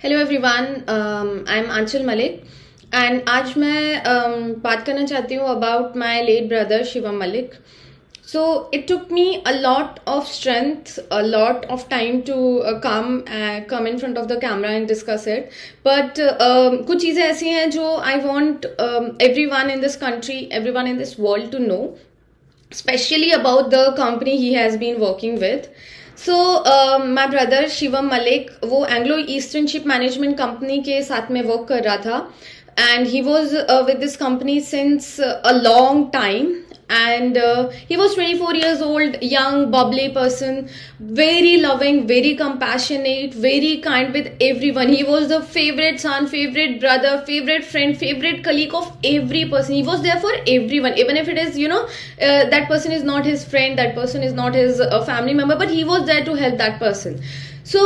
Hello everyone, I am Anchal Malik and आज मैं बात करना चाहती हूँ about my late brother Shivam Malik. So it took me a lot of strength, a lot of time to come in front of the camera and discuss it. But कुछ चीज़ें ऐसी हैं जो I want everyone in this country, everyone in this world to know, especially about the company he has been working with. So my brother Shivam Malik वो Anglo eastern ship management company के साथ में work कर रहा था and he was with this company since a long time. And he was 24 years old, young, bubbly person, very loving, very compassionate, very kind with everyone. He was the favorite son, favorite brother, favorite friend, favorite colleague of every person. He was there for everyone, even if it is, that person is not his friend, that person is not his family member, but he was there to help that person. So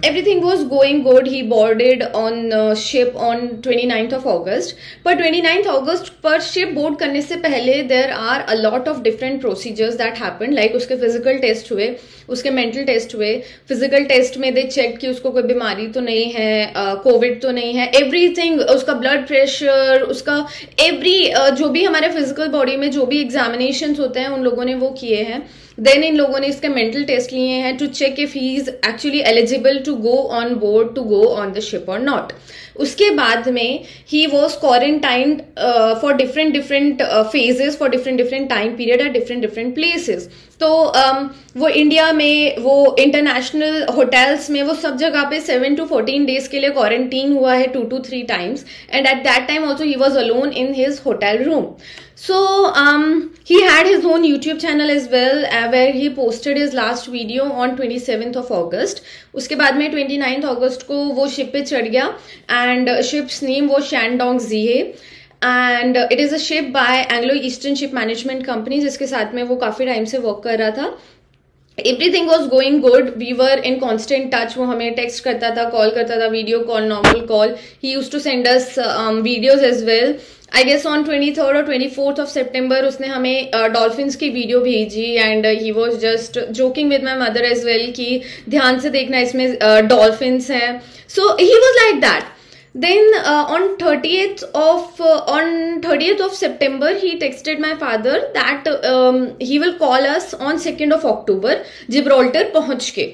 everything was going good. He boarded on ship on 29th of August. पर 29th August पर ship board करने से पहले there are a lot of different procedures that happened. Like उसके physical test हुए, उसके mental test हुए. Physical test में they checked कि उसको कोई बीमारी तो नहीं है, कोविड तो नहीं है, everything, उसका blood pressure, उसका every जो भी हमारे physical body में जो भी examinations होते हैं उन लोगों ने वो किए हैं. देन इन लोगों ने इसके मेंटल टेस्ट लिए हैं to check if he is actually eligible to go on board, to go on the ship और नॉट. उसके बाद में he was quarantined for different phases, for different time period at different places. तो वो India में, वो international hotels में, वो सब जगह पे 7 to 14 days के लिए क्वारंटीन हुआ है 2 to 3 times. And at that time also he was alone in his hotel room. So he had his own YouTube channel as well, where he posted his last video on 27th of August. उसके बाद में 29th August को वो ship पे चढ़ गया and ship's name was Shandong Zhe and it is a ship by Anglo Eastern Ship Management Company जिसके साथ में वो काफी टाइम से वर्क कर रहा था. Everything was going good. We were in constant touch. वो हमें टेक्स्ट करता था, कॉल करता था, video call, normal call. He used to send us videos as well. I guess on 23rd or 24th of September उसने हमें dolphins की video भेजी and he was just joking with my mother as well कि ध्यान से देखना इसमें dolphins हैं. So he was like that. Then on 30th of September, he texted my father that he will call us on 2nd of October, Gibraltar पहुंच के.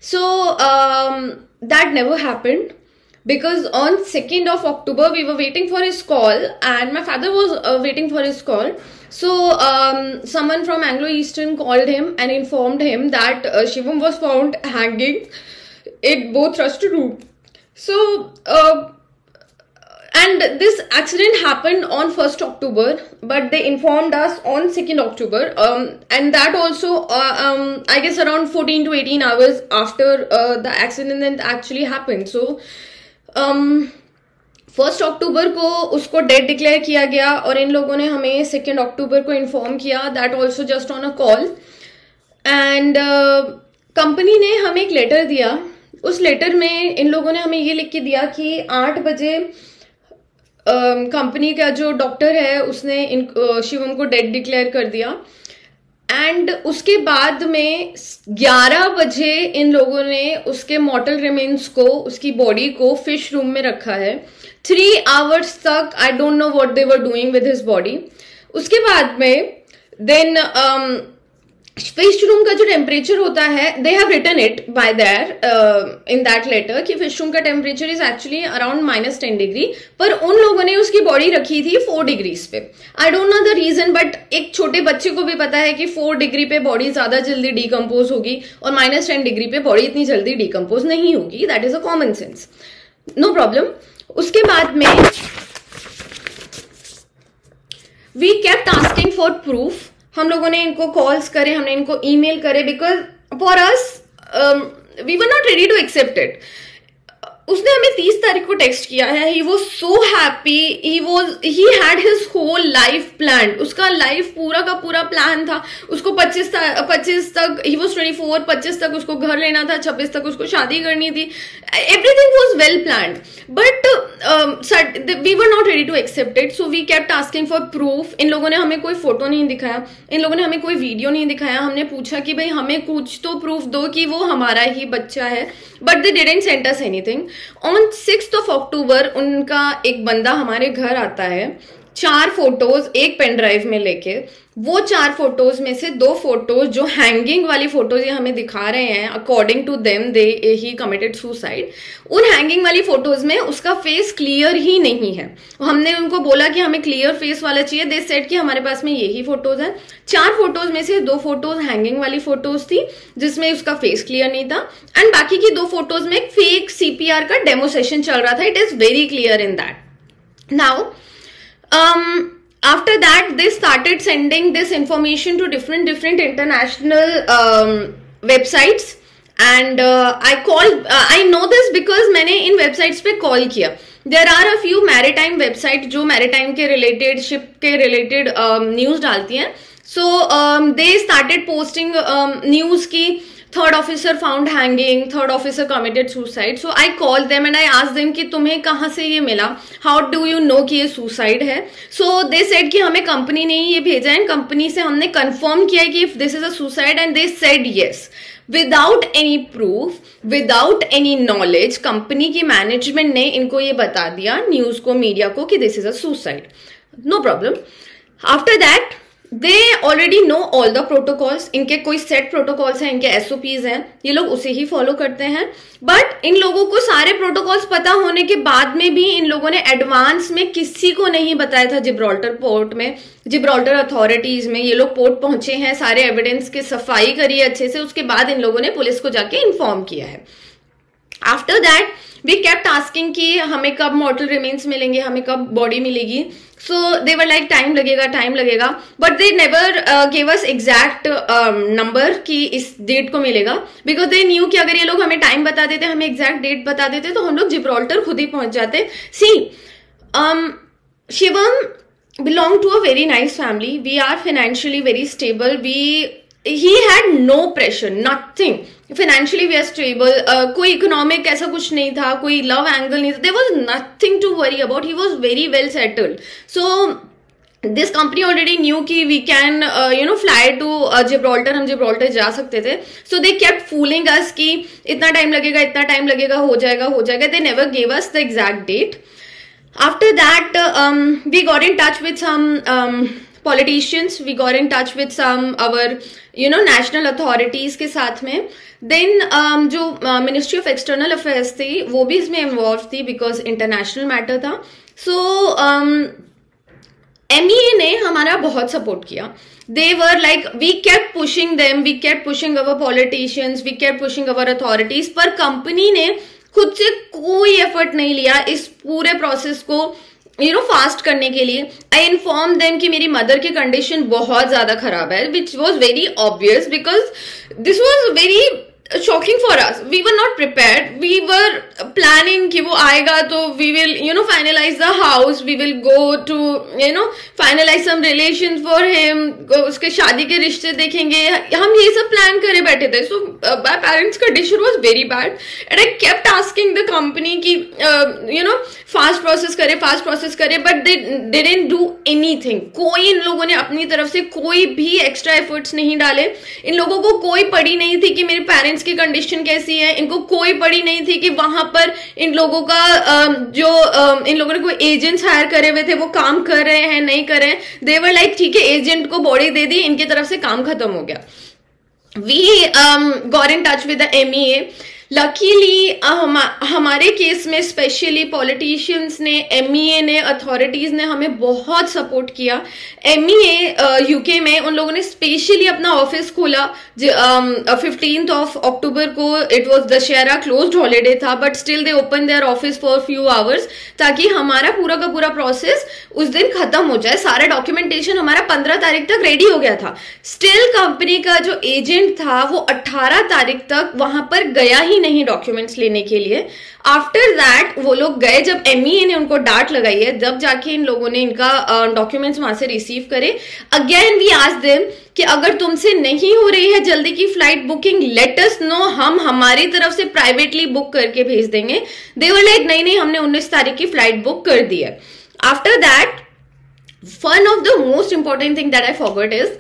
So that never happened. Because on 2nd of October, we were waiting for his call and my father was waiting for his call. So, someone from Anglo Eastern called him and informed him that Shivam was found hanging in both thrust room. So, and this accident happened on 1st October, but they informed us on 2nd October. And that also, I guess around 14 to 18 hours after the accident actually happened. So, 1st October को उसको dead declare किया गया और इन लोगों ने हमें 2nd October को inform किया, that also just on a call. And company ने हमें एक लेटर दिया. उस लेटर में इन लोगों ने हमें ये लिख के दिया कि 8 बजे कंपनी का जो डॉक्टर है उसने शिवम को डेड डिक्लेयर कर दिया. एंड उसके बाद में 11 बजे इन लोगों ने उसके मॉर्टल रिमेन्स को, उसकी बॉडी को फिश रूम में रखा है 3 hours तक. आई don't know what they were doing with his body. उसके बाद में देन फिश रूम का जो टेम्परेचर होता है, they have written it by there in that letter कि फिश रूम का temperature is actually around -10 degree, पर उन लोगों ने उसकी बॉडी रखी थी 4 degrees पे. I don't know the reason, but एक छोटे बच्चे को भी पता है कि 4 degree पे बॉडी ज्यादा जल्दी डिकम्पोज होगी और -10 degree पे बॉडी इतनी जल्दी डिकम्पोज नहीं होगी. That is a common sense, no problem. उसके बाद में we kept asking for proof. हम लोगों ने इनको कॉल्स करे, हमने इनको ईमेल करे, because for us we were not ready to accept it. उसने हमें 30 तारीख को टेक्स्ट किया है. He was so happy. He had his whole life plan. उसका लाइफ पूरा का पूरा प्लान था. उसको 25 तक, ही वॉज 24, 25 तक उसको घर लेना था, 26 तक उसको शादी करनी थी. Everything was well plan, but we were not ready to accept it. So we kept asking for proof. इन लोगों ने हमें कोई फोटो नहीं दिखाया, इन लोगों ने हमें कोई वीडियो नहीं दिखाया. हमने पूछा कि भाई हमें कुछ तो प्रूफ दो कि वो हमारा ही बच्चा है, but they didn't send us anything. On 6th October उनका एक बंदा हमारे घर आता है, 4 फोटोज एक पेन ड्राइव में लेके। वो 4 फोटोज में से 2 फोटोज जो हैंगिंग वाली फोटोज ये हमें दिखा रहे हैं, according to them they he committed suicide. उन हैंगिंग वाली फोटोज में उसका फेस क्लियर ही नहीं है। हमने उनको बोला कि हमें क्लियर फेस वाला चाहिए, दे सेड कि हमारे पास में यही फोटोज है। 4 फोटोज में से 2 फोटोज हैंगिंग वाली फोटोज थी जिसमें उसका फेस क्लियर नहीं था, एंड बाकी की 2 फोटोज में एक फेक CPR का डेमो सेशन चल रहा था। It is very clear in that. Now after that they started sending this information to different international websites, and I know this because मैंने इन websites पे कॉल किया। There are a few maritime websites जो maritime के related, ship के related news डालती हैं। So they started posting news की third officer found hanging, third officer committed suicide. So I call them and I ask them कि तुम्हें कहाँ से ये मिला, हाउ डू यू नो कि ये सुसाइड है। सो दे सेड कि हमें कंपनी ने ये भेजा है, कंपनी से हमने कंफर्म किया है कि if this is a suicide, and they said yes without any proof, without any knowledge. Company की मैनेजमेंट ने इनको ये बता दिया, न्यूज को, मीडिया को, कि this is a suicide, no problem. After that they already know all the protocols. इनके कोई सेट प्रोटोकॉल्स हैं, इनके SOPs हैं, ये लोग उसे ही फॉलो करते हैं। बट इन लोगों को सारे प्रोटोकॉल्स पता होने के बाद में भी इन लोगों ने एडवांस में किसी को नहीं बताया था। जिब्राल्टर पोर्ट में, जिब्राल्टर अथॉरिटीज में ये लोग पोर्ट पहुंचे हैं, सारे एविडेंस की सफाई करी अच्छे से, उसके बाद इन लोगों ने पुलिस को जाके इन्फॉर्म किया है। After that we kept asking कि हमें कब मॉर्टल रिमेन्स मिलेंगे, हमें कब बॉडी मिलेगी। सो दे वर लाइक टाइम लगेगा, but they never gave us exact number कि इस डेट को मिलेगा, बिकॉज दे न्यू कि अगर ये लोग हमें टाइम बता देते, हमें एग्जैक्ट डेट बता देते, तो हम लोग जिब्राल्टर खुद ही पहुंच जाते। सी Shivam belong to a very nice family. We are financially very stable. He had no pressure, nothing. Financially we are stable. कोई economic ऐसा कुछ नहीं था, कोई love angle नहीं था. There was nothing to worry about. He was very well settled. So this company already knew कि we can fly to Gibraltar. हम Gibraltar जा सकते थे. So they kept fooling us कि इतना टाइम लगेगा, हो जाएगा. They never gave us the exact date. After that, we got in touch with some politicians. We got in touch with some our national authorities के साथ में. Then जो Ministry of External Affairs थी वो भी इसमें involved थी because international matter था. So MEA ने हमारा बहुत support किया. They were like, we kept pushing them, we kept pushing our politicians, we kept pushing our authorities. पर कंपनी ने खुद से कोई एफर्ट नहीं लिया इस पूरे प्रोसेस को फास्ट करने के लिए. आई इन्फॉर्म देम कि मेरी मदर की कंडीशन बहुत ज्यादा खराब है, which was very obvious because this was very shocking for us. We were not prepared. We were planning कि वो आएगा तो we will finalize the house, we will go to finalize some relation for him, उसके शादी के रिश्ते देखेंगे, हम ये सब प्लान करे बैठे थे. So my parents condition was very bad and I kept asking the company की फास्ट प्रोसेस करे but they didn't do anything. कोई इन लोगों ने अपनी तरफ से कोई भी एक्स्ट्रा एफर्ट्स नहीं डाले. इन लोगों को कोई पड़ी नहीं थी कि मेरे पेरेंट्स की कंडीशन कैसी है. इनको कोई पड़ी नहीं थी कि वहां पर इन लोगों का इन लोगों ने कोई एजेंट्स हायर करे हुए थे वो काम कर रहे हैं नहीं कर रहे हैं. दे वर लाइक ठीक है, एजेंट को बॉडी दे दी, इनकी तरफ से काम खत्म हो गया. We got in touch with the MEA. Luckily हमारे केस में स्पेशली पॉलिटिशियंस ने, MEA ने, अथॉरिटीज ने हमें बहुत सपोर्ट किया. MEA UK में उन लोगों ने स्पेशली अपना ऑफिस खोला 15th October को. It was Dussehra, closed holiday था, but still they open their office for few hours ताकि हमारा पूरा का पूरा प्रोसेस उस दिन खत्म हो जाए. सारा डॉक्यूमेंटेशन हमारा 15 तारीख तक रेडी हो गया था. स्टिल कंपनी का जो एजेंट था वो 18 तारीख तक वहां पर गया ही नहीं डॉक्यूमेंट्स लेने के लिए. आफ्टर दैट वो लोग गए, जब MEA ने उनको डांट लगाई है, जब जाके इन लोगों ने इनका डॉक्यूमेंट्स वहां से रिसीव करे. अगेन वी आस्क्ड देम कि अगर तुमसे नहीं हो रही है जल्दी की flight booking, let us know, हम हमारी तरफ से प्राइवेटली बुक करके भेज देंगे. दे वर लाइक नहीं, हमने 19 तारीख की फ्लाइट बुक कर दी है. After that one of the most important thing that I forgot is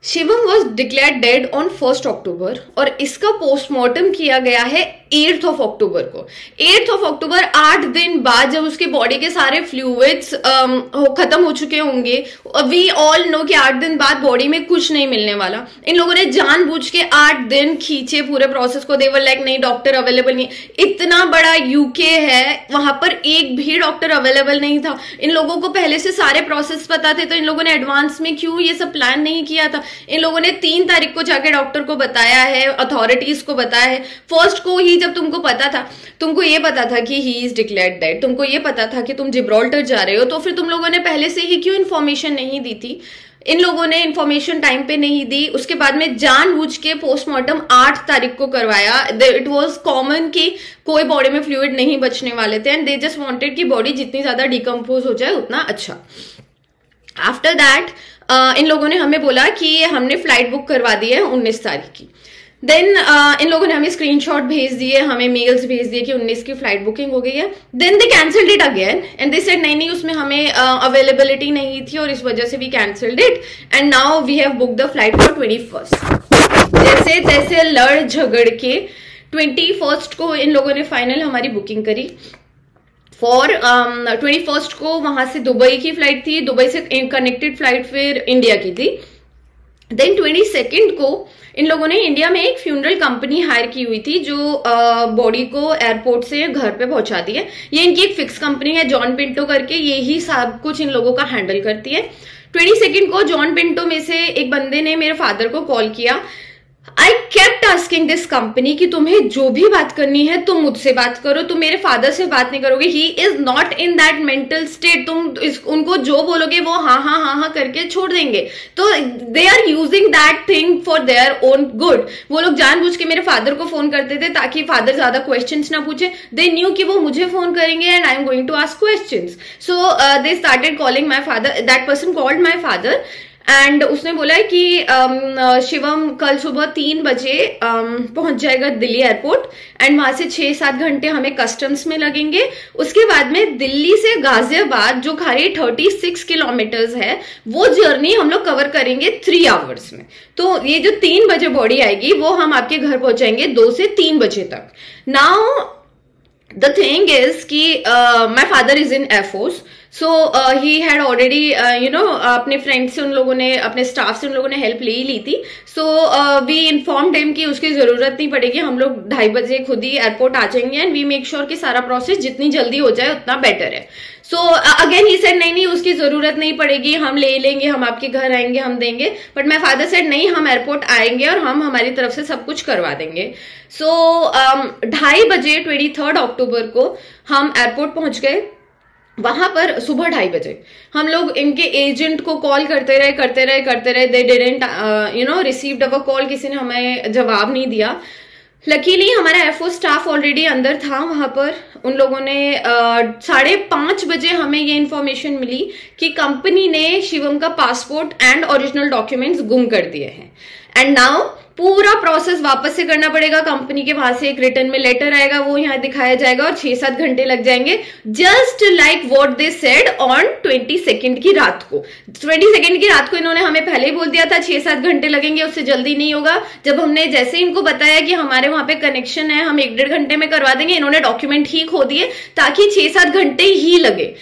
Shivam was declare dead on 1st October और इसका पोस्टमार्टम किया गया है 8th ऑफ अक्टूबर को। 8th ऑफ अक्टूबर 8 दिन बाद जब उसके बॉडी के सारे फ्लूइड्स खत्म हो चुके होंगे, वी ऑल नो कि 8 दिन बाद बॉडी में कुछ नहीं मिलने वाला। इन लोगों ने जानबूझ के 8 दिन खींचे पूरे प्रोसेस को। देवर लाइक नहीं, डॉक्टर अवेलेबल नहीं। इतना बड़ा यूके है, वहां पर एक भी डॉक्टर अवेलेबल नहीं था। इन लोगों को पहले से सारे प्रोसेस पता थे, तो इन लोगों ने एडवांस में क्यों ये सब प्लान नहीं किया था। इन लोगों ने 3 तारीख को जाके डॉक्टर को बताया है, अथॉरिटीज को बताया है। फर्स्ट को ही जब तुमको पता था, तुमको ये पता था कि ही इज डिक्लेयर्ड डेड, तुमको ये पता था कि तुम जिब्राल्टर जा रहे हो, तो फिर तुम लोगों ने पहले से ही क्यों इन्फॉर्मेशन नहीं दी थी। इन लोगों ने इन्फॉर्मेशन टाइम पे नहीं दी। उसके बाद में जानबूझ के पोस्टमार्टम 8 तारीख को करवाया। इट वाज कॉमन कि कोई बॉडी में फ्लूइड नहीं बचने वाले थे, एंड दे जस्ट वांटेड कि बॉडी जितनी ज्यादा डिकम्पोज हो जाए उतना अच्छा। आफ्टर दैट इन लोगों ने हमें बोला कि हमने फ्लाइट बुक करवा दी है 19 तारीख की। देन इन लोगों ने हमें स्क्रीनशॉट भेज दिए, हमें मेल्स भेज दिए कि 19 की फ्लाइट बुकिंग हो गई है। Then they cancelled it again and they said नहीं उसमें हमें अवेलेबिलिटी नहीं थी और इस वजह से we cancelled it, and now we have book the flight for 21st। जैसे तैसे लड़ झगड़ के 21st को इन लोगों ने फाइनल हमारी बुकिंग करी फॉर 21st को। वहां से दुबई की फ्लाइट थी, दुबई से कनेक्टेड फ्लाइट फिर इंडिया की थी। देन 22nd को इन लोगों ने इंडिया में एक फ्यूनरल कंपनी हायर की हुई थी जो बॉडी को एयरपोर्ट से घर पे पहुंचा दी है। ये इनकी एक फिक्स कंपनी है जॉन पिंटो करके, ये ही सब कुछ इन लोगों का हैंडल करती है। 22nd को जॉन पिंटो में से एक बंदे ने मेरे फादर को कॉल किया। I kept asking this company कि तुम्हें जो भी बात करनी है तुम मुझसे बात करो, तुम मेरे फादर से बात नहीं करोगे। He is not in that mental state. तुम उनको जो बोलोगे वो हाँ हाँ हाँ हाँ करके छोड़ देंगे। तो they are using that thing for their own good. वो लोग जानबूझ के मेरे फादर को फोन करते थे ताकि फादर ज्यादा क्वेश्चंस ना पूछे। दे न्यू कि वो मुझे फोन करेंगे and I am going to ask questions. So they started calling my father. That person called my father and उसने बोला है कि शिवम कल सुबह 3 बजे पहुंच जाएगा दिल्ली एयरपोर्ट, एंड वहां से 6-7 घंटे हमें कस्टम्स में लगेंगे। उसके बाद में दिल्ली से गाजियाबाद जो खाली 36 किलोमीटर्स है वो जर्नी हम लोग कवर करेंगे 3 आवर्स में। तो ये जो 3 बजे बॉडी आएगी वो हम आपके घर पहुंचाएंगे 2 से 3 बजे तक। नाउ द थिंग इज कि my father is in air force, so he had already अपने फ्रेंड से उन लोगों ने, अपने स्टाफ से उन लोगों ने हेल्प ले ही ली थी। सो वी इन्फॉर्म्ड हिम कि उसकी जरूरत नहीं पड़ेगी, हम लोग 2:30 बजे खुद ही एयरपोर्ट आ जाएंगे एंड वी मेक श्योर कि सारा प्रोसेस जितनी जल्दी हो जाए उतना बेटर है। सो अगेन ही सेड नहीं उसकी जरूरत नहीं पड़ेगी, हम ले लेंगे, हम आपके घर आएंगे, हम देंगे। बट माय फादर सेड नहीं, हम एयरपोर्ट आएंगे और हम हमारी तरफ से सब कुछ करवा देंगे। सो 2:30 बजे 23 अक्टूबर को हम एयरपोर्ट पहुंच गए। वहां पर सुबह 2:30 बजे हम लोग इनके एजेंट को कॉल करते रहे। They didn't received our call, किसी ने हमें जवाब नहीं दिया। लकीली हमारा एयरफोर्स स्टाफ ऑलरेडी अंदर था वहां पर। उन लोगों ने 5:30 बजे हमें ये इन्फॉर्मेशन मिली कि कंपनी ने शिवम का पासपोर्ट एंड ओरिजिनल डॉक्यूमेंट्स गुम कर दिए हैं, एंड नाउ पूरा प्रोसेस वापस से करना पड़ेगा। कंपनी के वहां से एक रिटर्न में लेटर आएगा, वो यहाँ दिखाया जाएगा और 6-7 घंटे लग जाएंगे, just like what they said on 22nd की रात को। 22nd की रात को इन्होंने हमें पहले ही बोल दिया था 6-7 घंटे लगेंगे, उससे जल्दी नहीं होगा। जब हमने जैसे इनको बताया कि हमारे वहां पे कनेक्शन है, हम 1-1.5 घंटे में करवा देंगे, इन्होंने डॉक्यूमेंट ही खो दिए ताकि 6-7 घंटे ही लगे।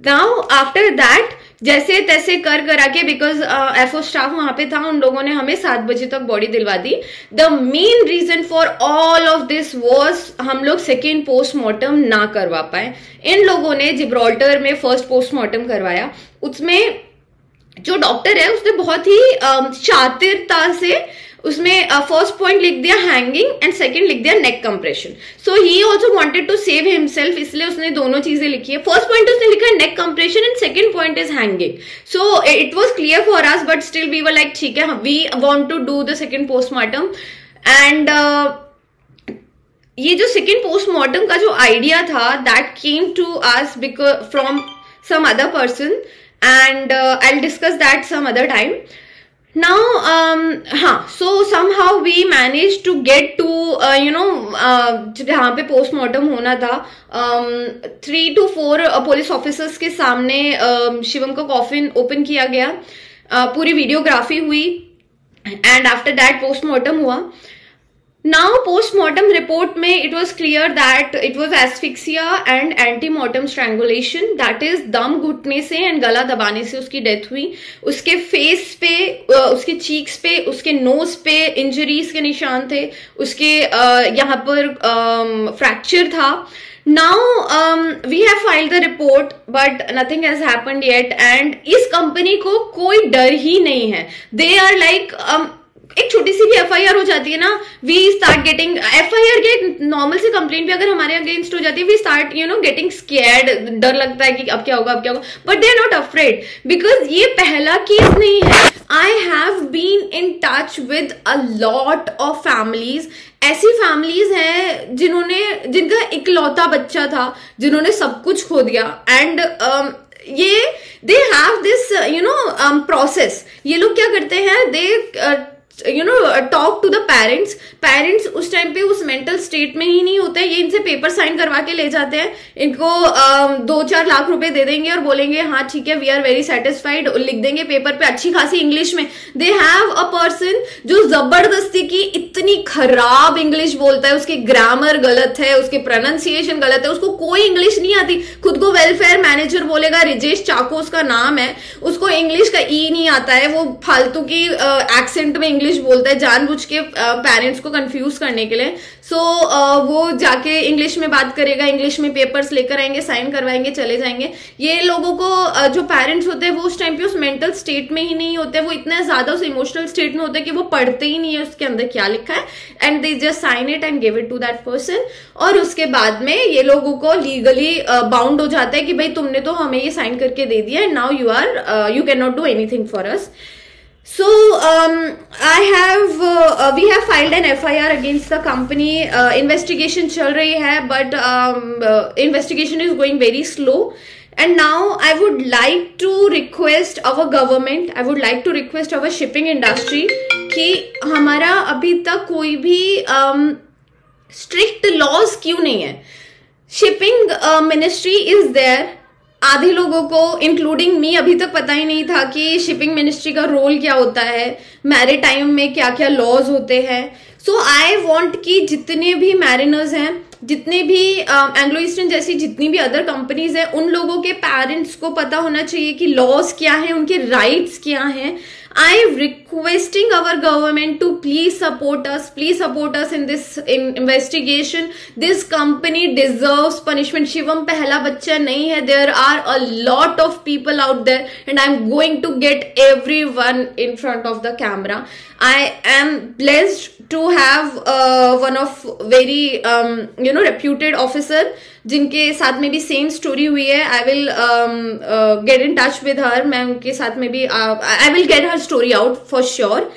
नाउ आफ्टर दैट जैसे तैसे कर करा के, बिकॉज एयरफोर्स स्टाफ वहां पे था, उन लोगों ने हमें 7 बजे तक बॉडी दिलवा दी। The main reason for all of this was हम लोग सेकेंड पोस्टमार्टम ना करवा पाए। इन लोगों ने जिब्राल्टर में फर्स्ट पोस्टमार्टम करवाया, उसमें जो डॉक्टर है उसने बहुत ही शातिरता से उसमें फर्स्ट पॉइंट लिख दिया हैंगिंग एंड सेकंड लिख दिया neck compression. So he also wanted to save himself, इसलिए उसने दोनों चीजें लिखी है। फर्स्ट पॉइंट उसने लिखा है neck compression and second point is hanging. So it was clear for us, but still we were like ठीक है, we want to do the second postmortem. And ये जो सेकंड पोस्टमार्टम का जो आइडिया था that came to us because from some other person, and I will discuss that some other time. Now, so somehow we managed to get to, जहाँ पे postmortem होना था, 3 to 4 police officers के सामने शिवम का कॉफिन ओपन किया गया, पूरी वीडियोग्राफी हुई, एंड आफ्टर दैट पोस्टमार्टम हुआ। Now, post-mortem report में it was clear that it was asphyxia and anti-mortem strangulation, that is दम घुटने से and गला दबाने से उसकी डेथ हुई. उसके फेस पे, उसके चीक्स पे, उसके नोज पे इंजरीज के निशान थे, उसके यहाँ पर फ्रैक्चर था. Now we have filed the report but nothing has happened yet and इस कंपनी को कोई डर ही नहीं है. They are like एक छोटी सी भी एफआईआर हो जाती है ना, वी स्टार्ट गेटिंग एफआईआर के नॉर्मल से कंप्लेंट भी अगर हमारे अगेंस्ट हो जाती है, वी स्टार्ट गेटिंग स्कैर्ड, डर लगता है कि अब क्या होगा अब क्या होगा, but they are not afraid because ये पहला केस नहीं है. I have been in touch with a lot of families. ऐसी फैमिलीज हैं जिनका इकलौता बच्चा था, जिन्होंने सब कुछ खो दिया एंड ये दे हैव दिस प्रोसेस. ये लोग क्या करते हैं, they talk to the parents उस टाइम पे उस मेंटल स्टेट में ही नहीं होते. ये इनसे पेपर साइन करवा के ले जाते हैं, इनको 2-4 लाख रुपए दे देंगे और बोलेंगे हाँ ठीक है वी आर वेरी सेटिस्फाइड, लिख देंगे पेपर पे अच्छी खासी इंग्लिश में. दे हैव अ पर्सन जो जबरदस्ती की इतनी खराब इंग्लिश बोलता है, उसकी ग्रामर गलत है, उसके प्रोनाउंसिएशन गलत है, उसको कोई इंग्लिश नहीं आती, खुद को वेलफेयर मैनेजर बोलेगा, रिजेश चाको उसका नाम है, उसको इंग्लिश का ई नहीं आता है, वो फालतू की एक्सेंट में इंग्लिश बोलता है जानबूझ के पेरेंट्स को कंफ्यूज करने के लिए. सो वो जाके इंग्लिश में बात करेगा, इंग्लिश में पेपर्स लेकर आएंगे, साइन करवाएंगे, चले जाएंगे. ये लोगों को जो पेरेंट्स होते हैं वो उस टाइम पे उस मेंटल स्टेट में ही नहीं होते, वो इतना ज्यादा उस इमोशनल स्टेट में होते हैं कि वो पढ़ते ही नहीं है उसके अंदर क्या लिखा है and they just sign it and give it to that person. और उसके बाद में ये लोगों को लीगली बाउंड हो जाता है कि भाई तुमने तो हमें ये साइन करके दे दिया and now you can not do anything for us. So we have filed an FIR against the company. Investigation चल रही है but investigation is going very slow. And now I would like to request our government, I would like to request our shipping industry कि हमारा अभी तक कोई भी strict laws क्यों नहीं है. Shipping ministry is there. आधे लोगों को इंक्लूडिंग मी अभी तक पता ही नहीं था कि शिपिंग मिनिस्ट्री का रोल क्या होता है, मैरीटाइम में क्या क्या लॉज होते हैं. सो आई वांट कि जितने भी मैरिनर्स हैं, जितने भी एंग्लो ईस्टर्न जैसी जितनी भी अदर कंपनीज हैं, उन लोगों के पेरेंट्स को पता होना चाहिए कि लॉज क्या है, उनके राइट्स क्या हैं. I am requesting our government to please support us in this investigation. This company deserves punishment. Shivam पहला बच्चा नहीं है. There are a lot of people out there and I'm going to get everyone in front of the camera. I am blessed to have one of very reputed officer जिनके साथ में भी same story हुई है. I will get in touch with her. मैं उनके साथ में भी I will get her story out for sure.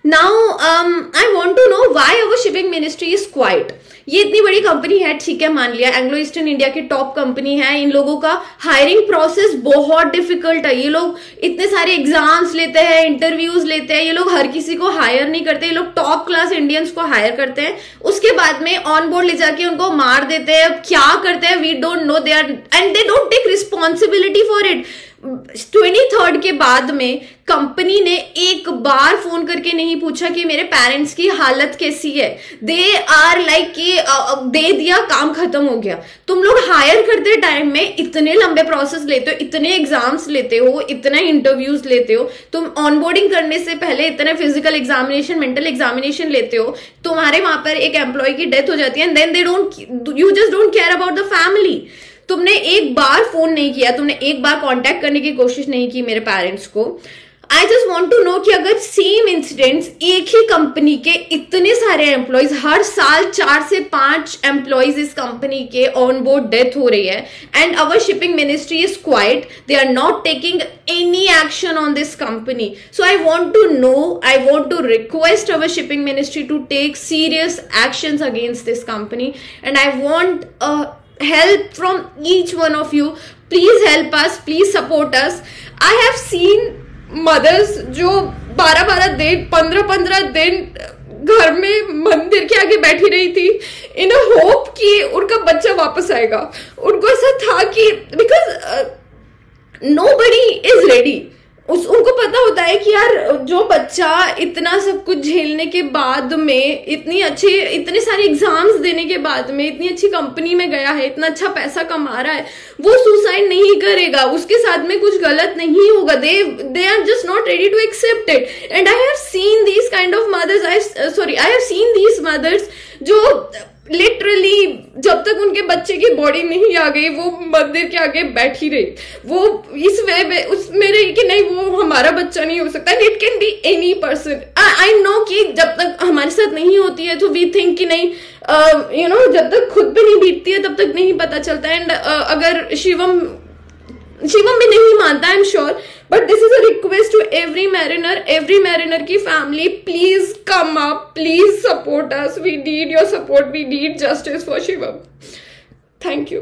Now I want to know why our shipping ministry is quiet. ये इतनी बड़ी कंपनी है, ठीक है मान लिया, एंग्लो ईस्टर्न इंडिया की टॉप कंपनी है, इन लोगों का हायरिंग प्रोसेस बहुत डिफिकल्ट है. ये लोग इतने सारे एग्जाम्स लेते हैं, इंटरव्यूज लेते हैं, ये लोग हर किसी को हायर नहीं करते, ये लोग टॉप क्लास इंडियंस को हायर करते हैं, उसके बाद में ऑन बोर्ड ले जाके उनको मार देते हैं. क्या करते हैं we don't know. They are and they don't take responsibility for it. 23rd के बाद में कंपनी ने एक बार फोन करके नहीं पूछा कि मेरे पेरेंट्स की हालत कैसी है. दे आर लाइक कि दे दिया, काम खत्म हो गया. तुम लोग हायर करते टाइम में इतने लंबे प्रोसेस लेते हो, इतने एग्जाम्स लेते हो, इतने इंटरव्यूज लेते हो, तुम ऑनबोर्डिंग करने से पहले इतने फिजिकल एग्जामिनेशन, मेंटल एग्जामिनेशन लेते हो, तुम्हारे वहां पर एक एम्प्लॉय की डेथ हो जाती है and then they don't, you just don't care about the family. तुमने एक बार फोन नहीं किया, तुमने एक बार कांटेक्ट करने की कोशिश नहीं की मेरे पेरेंट्स को. I just want to know कि अगर सेम इंसिडेंट्स एक ही कंपनी के इतने सारे एम्प्लॉयज, हर साल 4 से 5 एम्प्लॉयज इस कंपनी के ऑन बोर्ड डेथ हो रही है and our shipping ministry is quiet, they are not taking any action on this company. So I want to know, I want to request our shipping ministry to take serious actions against this company and I want help from each one of you. Please help us, please support us. I have seen mothers जो 12-12 दिन, 15-15 दिन घर में मंदिर के आगे बैठी रही थी इन अ होप कि उनका बच्चा वापस आएगा. उनको ऐसा था कि बिकॉज nobody is ready. उनको पता होता है कि यार जो बच्चा इतना सब कुछ झेलने के बाद में, इतने सारे एग्जाम्स देने के बाद में इतनी अच्छी कंपनी में गया है, इतना अच्छा पैसा कमा रहा है, वो सुसाइड नहीं करेगा, उसके साथ में कुछ गलत नहीं होगा. They are just not ready to accept it. And I have seen these kind of mothers, I have seen these mothers जो लिटरली जब तक उनके बच्चे की बॉडी नहीं आ गई वो मंदिर के आगे बैठी रही, वो इस वे में उस मेरे कि नहीं वो हमारा बच्चा नहीं हो सकता. It can be any person. I know कि जब तक हमारे साथ नहीं होती है तो वी थिंक कि नहीं, जब तक खुद पे नहीं बीतती है तब तक नहीं पता चलता. एंड अगर शिवम भी नहीं मानता, I am sure, but this is a request to every mariner की फैमिली, please come up, please support us, we need your support, we need justice for Shivam. Thank you.